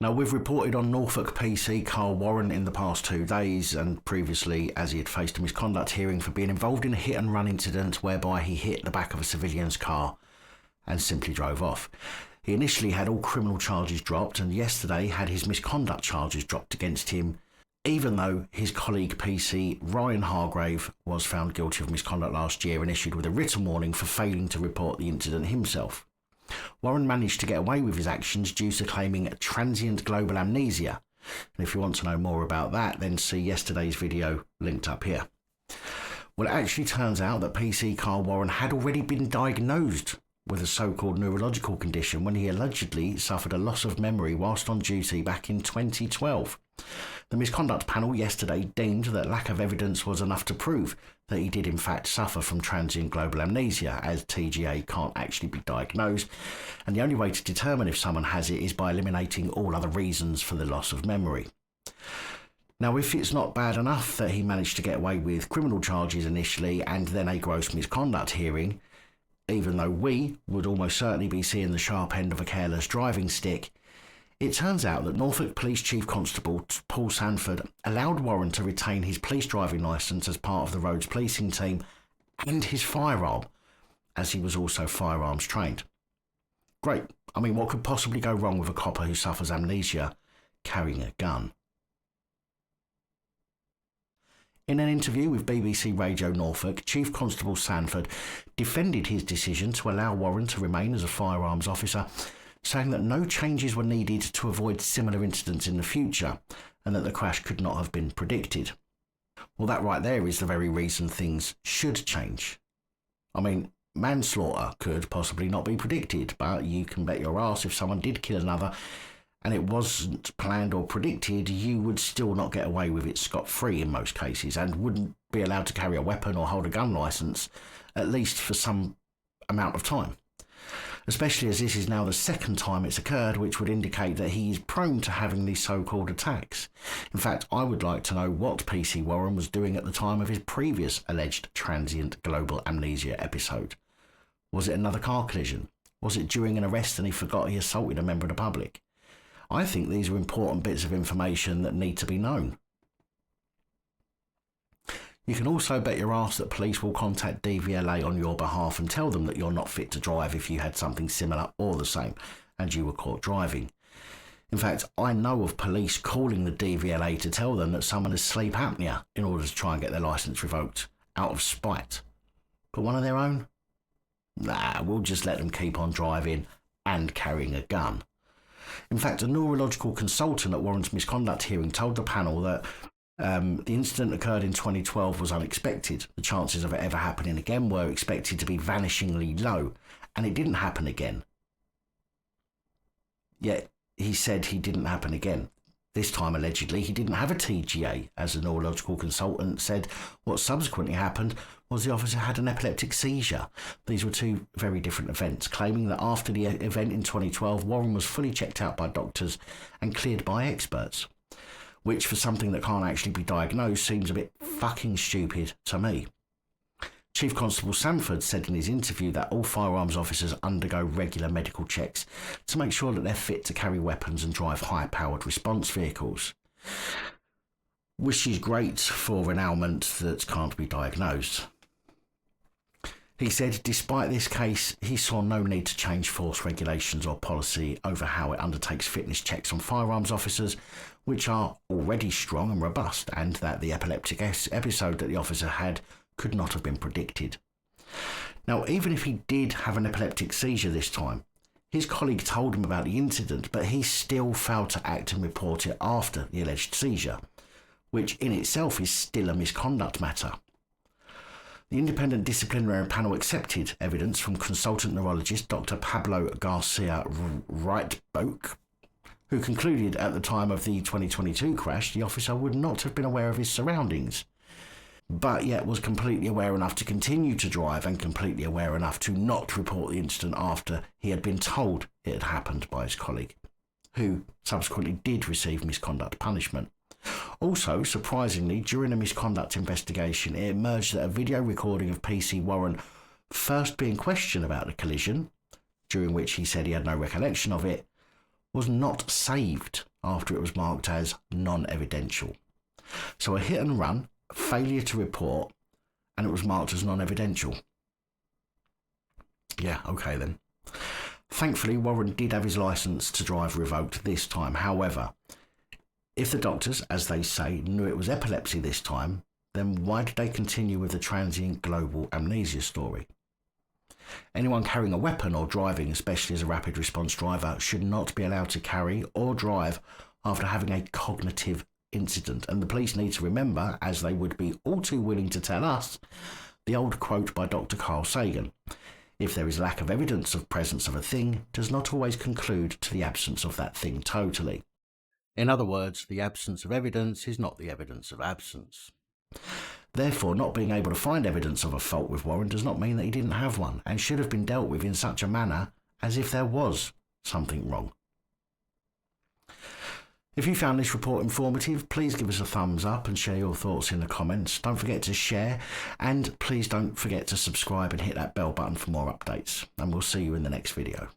Now, we've reported on Norfolk PC Karl Warren in the past 2 days, and previously as he had faced a misconduct hearing for being involved in a hit and run incident whereby he hit the back of a civilian's car and simply drove off. He initially had all criminal charges dropped, and yesterday had his misconduct charges dropped against him, even though his colleague PC Ryan Hargrave was found guilty of misconduct last year and issued with a written warning for failing to report the incident himself. Warren managed to get away with his actions due to claiming transient global amnesia. And if you want to know more about that, then see yesterday's video linked up here. Well, it actually turns out that PC Karl Warren had already been diagnosed with a so-called neurological condition when he allegedly suffered a loss of memory whilst on duty back in 2012. The misconduct panel yesterday deemed that lack of evidence was enough to prove that he did in fact suffer from transient global amnesia, as TGA can't actually be diagnosed, and the only way to determine if someone has it is by eliminating all other reasons for the loss of memory. Now, if it's not bad enough that he managed to get away with criminal charges initially and then a gross misconduct hearing, even though we would almost certainly be seeing the sharp end of a careless driving stick, it turns out that Norfolk Police Chief Constable Paul Sanford allowed Warren to retain his police driving licence as part of the roads policing team and his firearm, as he was also firearms trained. Great. I mean, what could possibly go wrong with a copper who suffers amnesia carrying a gun? In an interview with BBC Radio Norfolk, Chief Constable Sanford defended his decision to allow Warren to remain as a firearms officer, saying that no changes were needed to avoid similar incidents in the future and that the crash could not have been predicted. Well, that right there is the very reason things should change. I mean, manslaughter could possibly not be predicted, but you can bet your ass if someone did kill another and it wasn't planned or predicted, you would still not get away with it scot-free in most cases and wouldn't be allowed to carry a weapon or hold a gun licence, at least for some amount of time. Especially as this is now the second time it's occurred, which would indicate that he is prone to having these so-called attacks. In fact, I would like to know what PC Warren was doing at the time of his previous alleged transient global amnesia episode. Was it another car collision? Was it during an arrest and he forgot he assaulted a member of the public? I think these are important bits of information that need to be known. You can also bet your ass that police will contact DVLA on your behalf and tell them that you're not fit to drive if you had something similar or the same and you were caught driving. In fact, I know of police calling the DVLA to tell them that someone has sleep apnea in order to try and get their licence revoked, out of spite. But one of their own? Nah, we'll just let them keep on driving and carrying a gun. In fact, a neurological consultant at Warren's misconduct hearing told the panel that the incident occurred in 2012 was unexpected. The chances of it ever happening again were expected to be vanishingly low, and it didn't happen again. Yet, he said he didn't happen again. This time, allegedly, he didn't have a TGA, as the neurological consultant said. What subsequently happened was the officer had an epileptic seizure. These were two very different events, claiming that after the event in 2012, Warren was fully checked out by doctors and cleared by experts, which for something that can't actually be diagnosed seems a bit fucking stupid to me. Chief Constable Sanford said in his interview that all firearms officers undergo regular medical checks to make sure that they're fit to carry weapons and drive high-powered response vehicles, which is great for an ailment that can't be diagnosed. He said despite this case, he saw no need to change force regulations or policy over how it undertakes fitness checks on firearms officers, which are already strong and robust, and that the epileptic episode that the officer had could not have been predicted. Now, even if he did have an epileptic seizure this time, his colleague told him about the incident, but he still failed to act and report it after the alleged seizure, which in itself is still a misconduct matter. The independent disciplinary panel accepted evidence from consultant neurologist Dr. Pablo Garcia Reitboek, who concluded at the time of the 2022 crash the officer would not have been aware of his surroundings, but yet was completely aware enough to continue to drive and completely aware enough to not report the incident after he had been told it had happened by his colleague, who subsequently did receive misconduct punishment. Also, surprisingly, during a misconduct investigation, it emerged that a video recording of PC Warren first being questioned about the collision, during which he said he had no recollection of it, was not saved after it was marked as non-evidential. So a hit and run, failure to report, and it was marked as non-evidential. Yeah, okay then. Thankfully, Warren did have his licence to drive revoked this time. However, if the doctors, as they say, knew it was epilepsy this time, then why did they continue with the transient global amnesia story? Anyone carrying a weapon or driving, especially as a rapid response driver, should not be allowed to carry or drive after having a cognitive incident. And the police need to remember, as they would be all too willing to tell us, the old quote by Dr. Carl Sagan: if there is lack of evidence of presence of a thing, does not always conclude to the absence of that thing totally. In other words, the absence of evidence is not the evidence of absence. Therefore, not being able to find evidence of a fault with Warren does not mean that he didn't have one, and should have been dealt with in such a manner as if there was something wrong. If you found this report informative, please give us a thumbs up and share your thoughts in the comments. Don't forget to share, and please don't forget to subscribe and hit that bell button for more updates. And we'll see you in the next video.